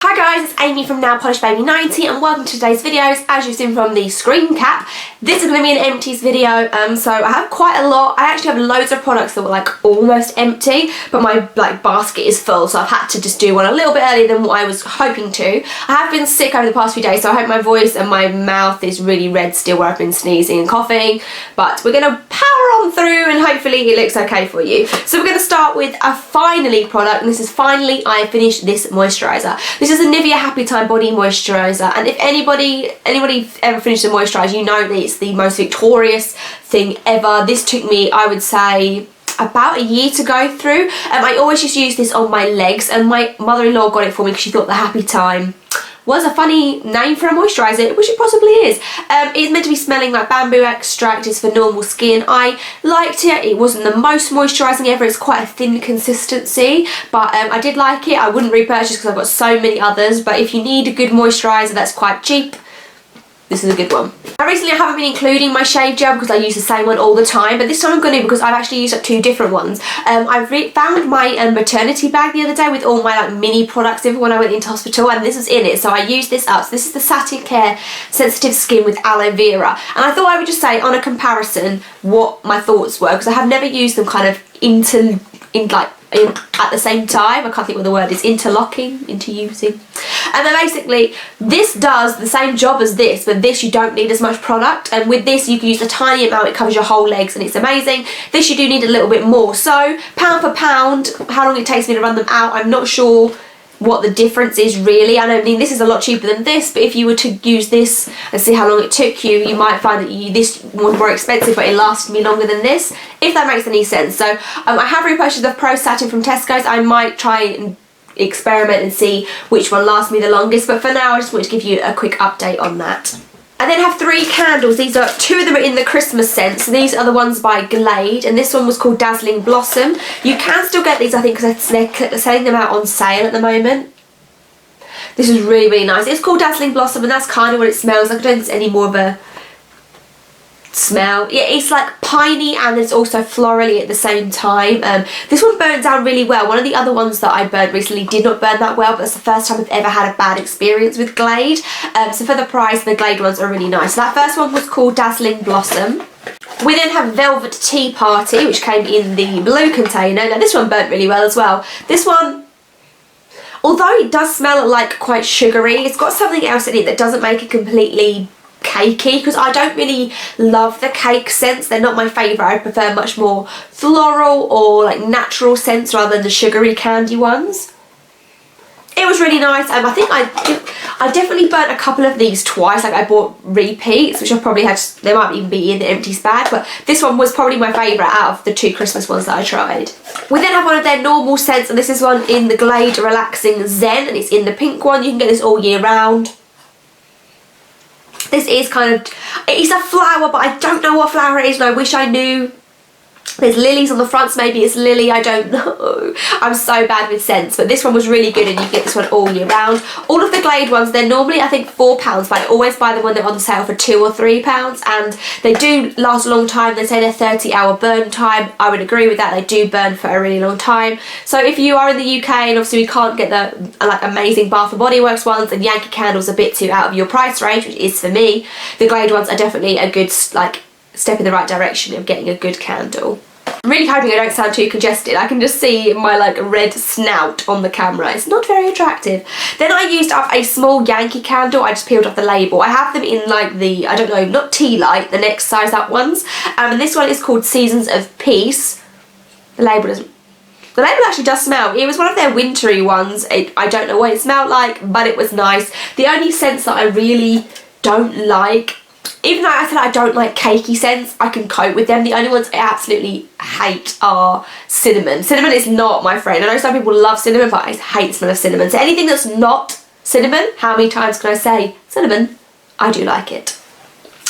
Hi guys, it's Amy from Nail Polish Baby 90 and welcome to today's videos. As you've seen from the screen cap, this is going to be an empties video, so I have quite a lot. I actually have loads of products that were like almost empty, but my basket is full, so I've had to just do one a little bit earlier than what I was hoping to. I have been sick over the past few days, so I hope my voice and my mouth is really red still where I've been sneezing and coughing, but we're going to power on through and hopefully it looks okay for you. So we're going to start with a finally product, and this is finally I finished this moisturiser. This is a Nivea Happy Time Body Moisturiser, and if anybody ever finished a moisturiser, you know that it's the most victorious thing ever. This took me, I would say, about a year to go through. I always just use this on my legs, and my mother-in-law got it for me because she thought the Happy Time was a funny name for a moisturiser, which it possibly is. It's meant to be smelling like bamboo extract. It's for normal skin. I liked it. It wasn't the most moisturising ever. It's quite a thin consistency, but I did like it. I wouldn't repurchase because I've got so many others, but if you need a good moisturiser that's quite cheap, this is a good one. I recently haven't been including my shave gel because I use the same one all the time, but this time I'm going to because I've actually used up two different ones. I found my maternity bag the other day with all my mini products in when I went into hospital, and this was in it, so I used this up. So this is the Satin Care Sensitive Skin with Aloe Vera, and I thought I would just say on a comparison what my thoughts were, because I have never used them kind of at the same time. I can't think what the word is, interusing. And then basically this does the same job as this, but this you don't need as much product, and with this you can use a tiny amount, it covers your whole legs and it's amazing. This you do need a little bit more, so pound for pound, how long it takes me to run them out, I'm not sure what the difference is really. I mean this is a lot cheaper than this, but if you were to use this and see how long it took you, you might find that this was more expensive but it lasted me longer than this, if that makes any sense. So I have repurchased the Pro Satin from Tesco's. I might try and experiment and see which one lasts me the longest, but for now I just want to give you a quick update on that. I then have three candles. These are, two of them are in the Christmas scent, so these are the ones by Glade, and this one was called Dazzling Blossom. You can still get these, I think, because they're selling them out on sale at the moment. This is really, really nice. It's called Dazzling Blossom, and that's kind of what it smells like. I don't think it's any more of a smell. Yeah, it's like piney and it's also florally at the same time. This one burns down really well. One of the other ones that I burned recently did not burn that well, but it's the first time I've ever had a bad experience with Glade. So for the price, the Glade ones are really nice. So that first one was called Dazzling Blossom. We then have Velvet Tea Party, which came in the blue container. Now this one burnt really well as well. This one, although it does smell like quite sugary, it's got something else in it that doesn't make it completely cakey, because I don't really love the cake scents. They're not my favourite. I prefer much more floral or like natural scents rather than the sugary candy ones. It was really nice. I think I definitely burnt a couple of these twice. Like I bought repeats, which I probably had, they might even be in the empties bag, but this one was probably my favourite out of the two Christmas ones that I tried. We then have one of their normal scents, and this is one in the Glade Relaxing Zen, and it's in the pink one. You can get this all year round. This is kind of, it's a flower, but I don't know what flower it is, and I wish I knew. There's lilies on the front, so maybe it's lily, I don't know. I'm so bad with scents, but this one was really good, and you can get this one all year round. All of the Glade ones, they're normally I think £4, but I always buy them when they're on sale for £2 or £3, and they do last a long time. They say they're 30-hour burn time. I would agree with that. They do burn for a really long time. So if you are in the UK, and obviously we can't get the like amazing Bath & Body Works ones, and Yankee Candle's a bit too out of your price range, which is for me, the Glade ones are definitely a good like step in the right direction of getting a good candle. I'm really hoping I don't sound too congested. I can just see my like red snout on the camera. It's not very attractive. Then I used up a small Yankee candle. I just peeled off the label. I have them in like the, I don't know, not tea light, the next size up ones. And this one is called Seasons of Peace. The label actually does smell. It was one of their wintry ones. I don't know what it smelled like, but it was nice. The only scents that I really don't like, even though I said I don't like cakey scents, I can cope with them. The only ones I absolutely hate are cinnamon. Cinnamon is not my friend. I know some people love cinnamon, but I hate the smell of cinnamon. So anything that's not cinnamon, how many times can I say cinnamon? I do like it.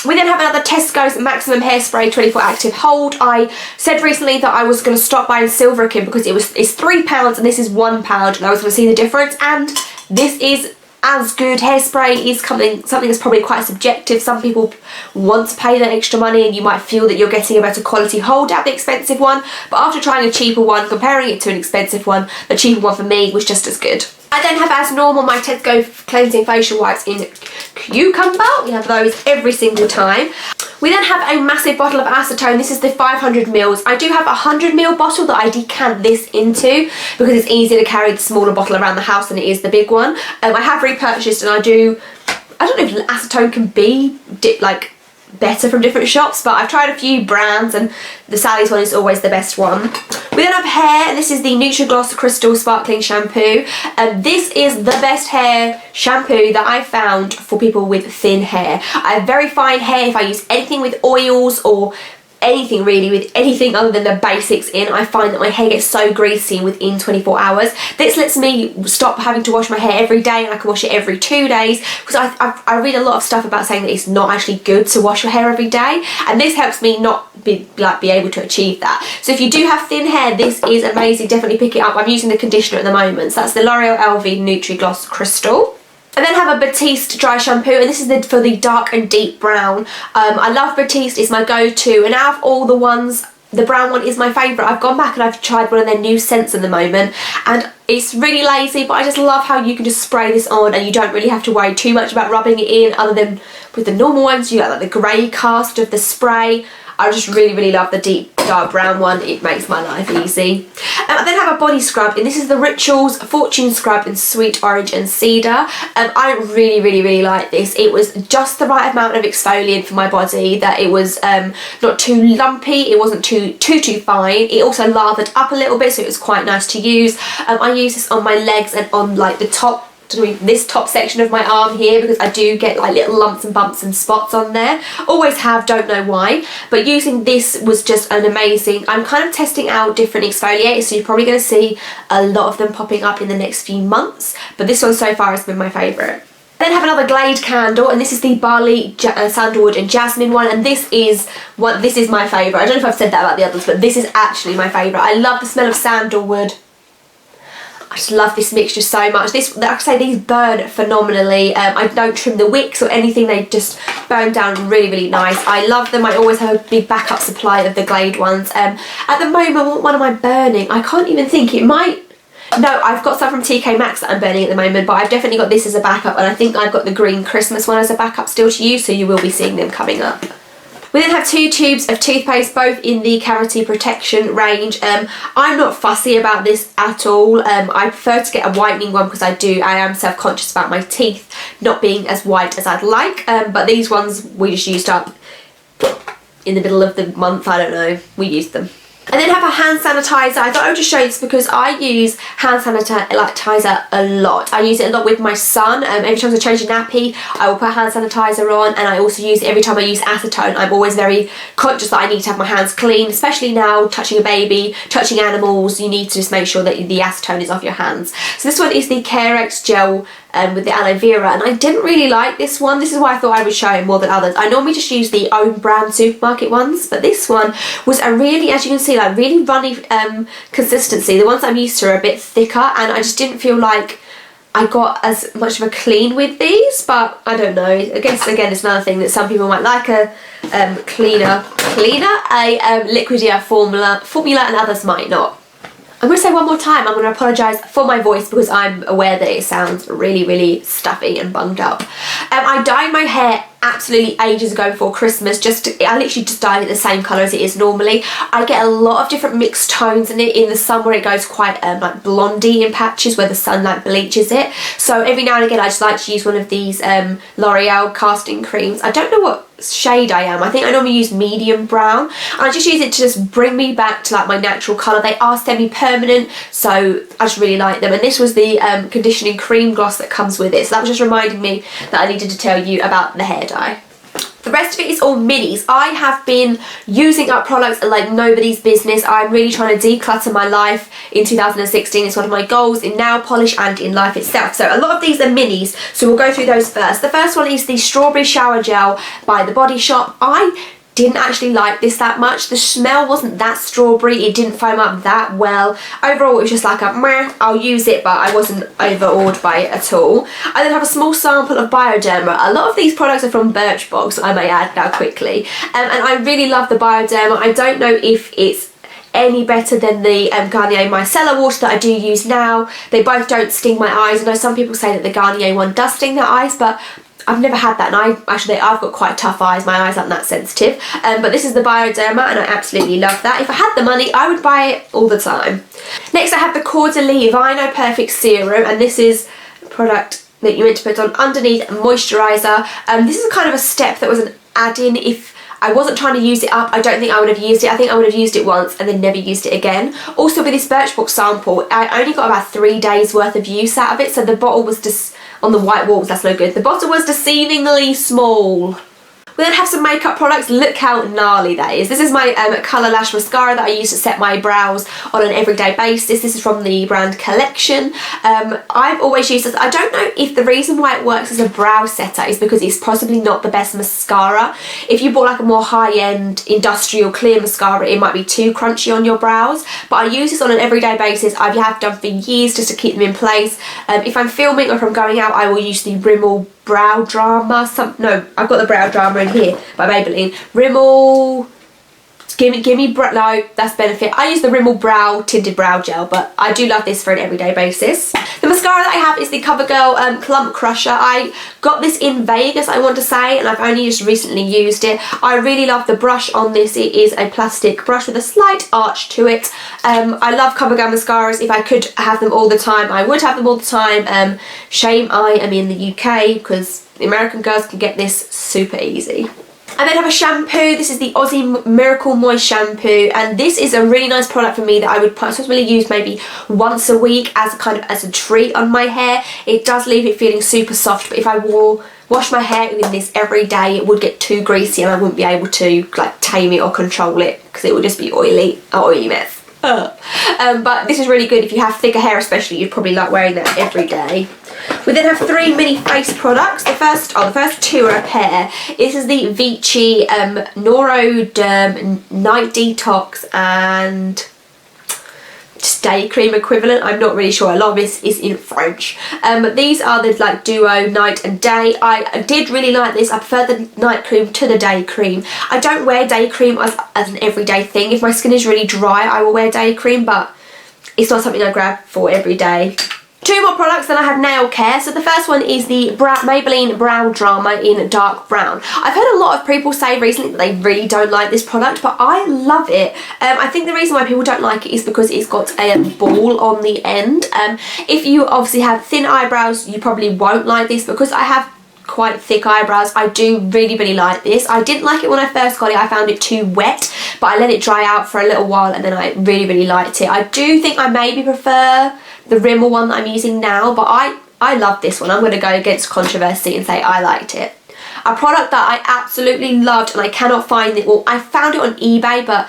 We then have another Tesco's Maximum Hairspray 24 Active Hold. I said recently that I was going to stop buying Silverican because it's £3 and this is £1, and I was going to see the difference, and this is as good. Hairspray is something that's probably quite subjective. Some people want to pay that extra money and you might feel that you're getting a better quality hold out of the expensive one, but after trying a cheaper one, comparing it to an expensive one, the cheaper one for me was just as good. I then have, as normal, my Ted Go cleansing facial wipes in cucumber. We have those every single time. We then have a massive bottle of acetone. This is the 500ml. I do have a 100ml bottle that I decant this into because it's easier to carry the smaller bottle around the house than it is the big one. I have repurchased, and I don't know if acetone can be like better from different shops, but I've tried a few brands and the Sally's one is always the best one. We then have hair. This is the Gloss Crystal Sparkling Shampoo. This is the best hair shampoo that I've found for people with thin hair. I have very fine hair. If I use anything with oils or anything really with anything other than the basics in, I find that my hair gets so greasy within 24 hours. This lets me stop having to wash my hair every day, and I can wash it every 2 days, because I read a lot of stuff about saying that it's not actually good to wash your hair every day, and this helps me not be able to achieve that. So if you do have thin hair, this is amazing. Definitely pick it up. I'm using the conditioner at the moment, so that's the L'Oreal Elvive Gloss Crystal. I then have a Batiste dry shampoo, and this is for the dark and deep brown. I love Batiste, it's my go-to, and out of all the ones, the brown one is my favourite. I've gone back and I've tried one of their new scents at the moment, and it's really lazy, but I just love how you can just spray this on and you don't really have to worry too much about rubbing it in, other than with the normal ones you get like the grey cast of the spray. I just really love the deep dark brown one. It makes my life easy. I then have a body scrub, and this is the Rituals Fortune Scrub in Sweet Orange and Cedar. I really like this. It was just the right amount of exfoliant for my body, that it was not too lumpy, it wasn't too fine. It also lathered up a little bit, so it was quite nice to use. I use this on my legs and on like the top, this top section of my arm here, because I do get like little lumps and bumps and spots on there. Always have, don't know why, but using this was just an amazing. I'm kind of testing out different exfoliators, so you're probably going to see a lot of them popping up in the next few months, but this one so far has been my favourite. I then have another Glade candle, and this is the Barley, Sandalwood and Jasmine one, and this is my favourite. I don't know if I've said that about the others, but this is actually my favourite. I love the smell of sandalwood. I just love this mixture so much. Like I say, these burn phenomenally. I don't trim the wicks or anything, they just burn down really nice. I love them. I always have a big backup supply of the Glade ones. At the moment, what one am I burning? I can't even think. It might... No, I've got some from TK Maxx that I'm burning at the moment, but I've definitely got this as a backup, and I think I've got the green Christmas one as a backup still to use, so you will be seeing them coming up. We then have 2 tubes of toothpaste, both in the cavity protection range. I'm not fussy about this at all. I prefer to get a whitening one because I am self-conscious about my teeth not being as white as I'd like. But these ones we just used up in the middle of the month, I don't know, we used them. I then have a hand sanitizer. I thought I would just show you this because I use hand sanitizer a lot. I use it a lot with my son. Every time I change a nappy, I will put hand sanitizer on, and I also use it every time I use acetone. I'm always very conscious that I need to have my hands clean, especially now touching a baby, touching animals. You need to just make sure that the acetone is off your hands. So this one is the Carex Gel with the aloe vera, and I didn't really like this one. This is why I thought I would show it more than others. I normally just use the own brand supermarket ones, but this one was a really, as you can see, like really runny consistency. The ones I'm used to are a bit thicker, and I just didn't feel like I got as much of a clean with these, but I don't know. I guess again it's another thing that some people might like a cleaner, a liquidier formula, and others might not. I'm going to say one more time, I'm going to apologise for my voice because I'm aware that it sounds really stuffy and bunged up. I dyed my hair absolutely ages ago before Christmas. I literally just dyed it the same colour as it is normally. I get a lot of different mixed tones in it. In the summer it goes quite like blondie in patches where the sunlight bleaches it. So every now and again I just like to use one of these L'Oreal casting creams. I don't know what shade I am. I think I normally use medium brown, and I just use it to just bring me back to like my natural colour. They are semi-permanent, so I just really like them, and this was the conditioning cream gloss that comes with it, so that was just reminding me that I needed to tell you about the hair dye. The rest of it is all minis. I have been using up products like nobody's business. I'm really trying to declutter my life in 2016. It's one of my goals in nail polish and in life itself. So a lot of these are minis, so we'll go through those first. The first one is the Strawberry Shower Gel by The Body Shop. I didn't actually like this that much. The smell wasn't that strawberry, it didn't foam up that well. Overall it was just like a meh, I'll use it, but I wasn't overawed by it at all. I then have a small sample of Bioderma. A lot of these products are from Birchbox, I may add now quickly, and I really love the Bioderma. I don't know if it's any better than the Garnier Micellar Water that I do use now. They both don't sting my eyes. I know some people say that the Garnier one does sting their eyes, but I've never had that, and I've got quite tough eyes. My eyes aren't that sensitive. But this is the Bioderma, and I absolutely love that. If I had the money, I would buy it all the time. Next, I have the Caudalie Vino Perfect Serum, and this is a product that you're meant to put on underneath moisturiser. This is kind of a step that was an add-in. If I wasn't trying to use it up, I don't think I would have used it. I think I would have used it once and then never used it again. Also, with this Birchbox sample, I only got about 3 days worth of use out of it, so the bottle was just on the white walls, that's no good. The bottle was deceivingly small. We then have some makeup products. Look how gnarly that is. This is my Colour Lash Mascara that I use to set my brows on an everyday basis. This is from the brand Collection. I've always used this. I don't know if the reason why it works as a brow setter is because it's possibly not the best mascara. If you bought like a more high-end industrial clear mascara, it might be too crunchy on your brows. But I use this on an everyday basis. I have done for years just to keep them in place. If I'm filming or if I'm going out, I will use the Rimmel Brow Drama, no, I've got the Brow Drama in here by Maybelline. Rimmel, no, that's Benefit. I use the Rimmel Brow Tinted Brow Gel, but I do love this for an everyday basis. The mascara that I have is the CoverGirl Clump Crusher. I got this in Vegas, I want to say, and I've only just recently used it. I really love the brush on this. It is a plastic brush with a slight arch to it. I love CoverGirl mascaras. If I could have them all the time, I would have them all the time. Shame I am in the UK, because the American girls can get this super easy. I then have a shampoo. This is the Aussie Miracle Moist Shampoo, and this is a really nice product for me that I would possibly use maybe once a week as a treat on my hair. It does leave it feeling super soft, but if I wash my hair with this every day, it would get too greasy and I wouldn't be able to like tame it or control it because it would just be oily mess. But this is really good if you have thicker hair, especially. You'd probably like wearing that every day. We then have 3 mini face products. The first 2 are a pair. This is the Vichy Neuroderm Night Detox and Day Cream equivalent. I'm not really sure. A lot of this is in French. But these are the like duo night and day. I did really like this. I prefer the night cream to the day cream. I don't wear day cream as an everyday thing. If my skin is really dry, I will wear day cream, but it's not something I grab for every day. 2 more products, then I have nail care. So the first one is the Maybelline Brow Drama in dark brown. I've heard a lot of people say recently that they really don't like this product, but I love it. I think the reason why people don't like it is because it's got a ball on the end. If you obviously have thin eyebrows, you probably won't like this. Because I have quite thick eyebrows, I do really like this. I didn't like it when I first got it. I found it too wet, but I let it dry out for a little while and then I really liked it. I do think I maybe prefer the Rimmel one that I'm using now, but I love this one. I'm going to go against controversy and say I liked it. A product that I absolutely loved and I cannot find it, well, I found it on eBay, but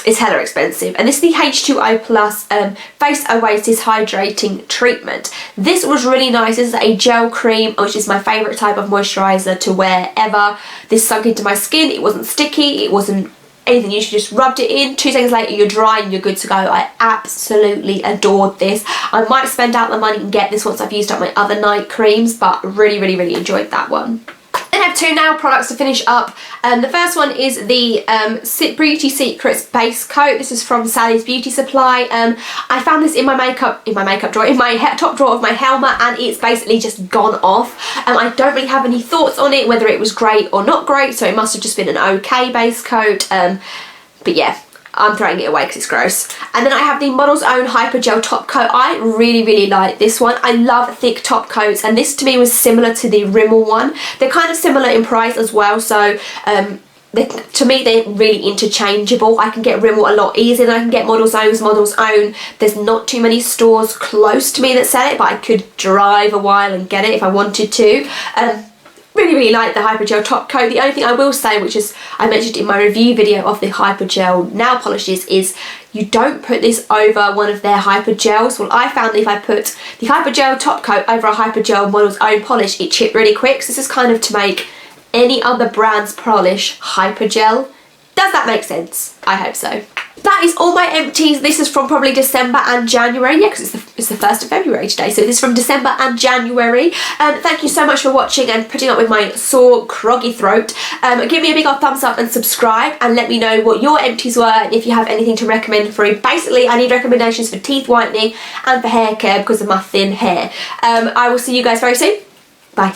it's hella expensive, and this is the H2O Plus Face Oasis Hydrating Treatment. This was really nice. This is a gel cream, which is my favourite type of moisturiser to wear ever. This sunk into my skin. It wasn't sticky, it wasn't anything. You just rubbed it in, 2 seconds later you're dry and you're good to go. I absolutely adored this. I might spend out the money and get this once I've used up my other night creams, but really enjoyed that one. Then I have 2 nail products to finish up. The first one is the Beauty Secrets Base Coat. This is from Sally's Beauty Supply. I found this in my makeup drawer, in my top drawer of my helmet, and it's basically just gone off. I don't really have any thoughts on it, whether it was great or not great, so it must have just been an okay base coat. But yeah, I'm throwing it away because it's gross. And then I have the Model's Own Hypergel Top Coat. I really like this one. I love thick top coats, and this to me was similar to the Rimmel one. They're kind of similar in price as well, so to me they're really interchangeable. I can get Rimmel a lot easier than I can get Model's Own. There's not too many stores close to me that sell it, but I could drive a while and get it if I wanted to. Really like the Hypergel top coat. The only thing I will say, which is I mentioned in my review video of the Hypergel nail polishes, is you don't put this over one of their Hypergels. Well, I found that if I put the Hypergel top coat over a Hypergel Model's Own polish, it chipped really quick. So this is kind of to make any other brand's polish Hypergel. Does that make sense? I hope so. that is all my empties. This is from probably December and January. Yeah, because it's the 1st of February today. So this is from December and January. Thank you so much for watching and putting up with my sore, croggy throat. Give me a big old thumbs up and subscribe, and let me know what your empties were and if you have anything to recommend for. Basically, I need recommendations for teeth whitening and for hair care because of my thin hair. I will see you guys very soon. Bye.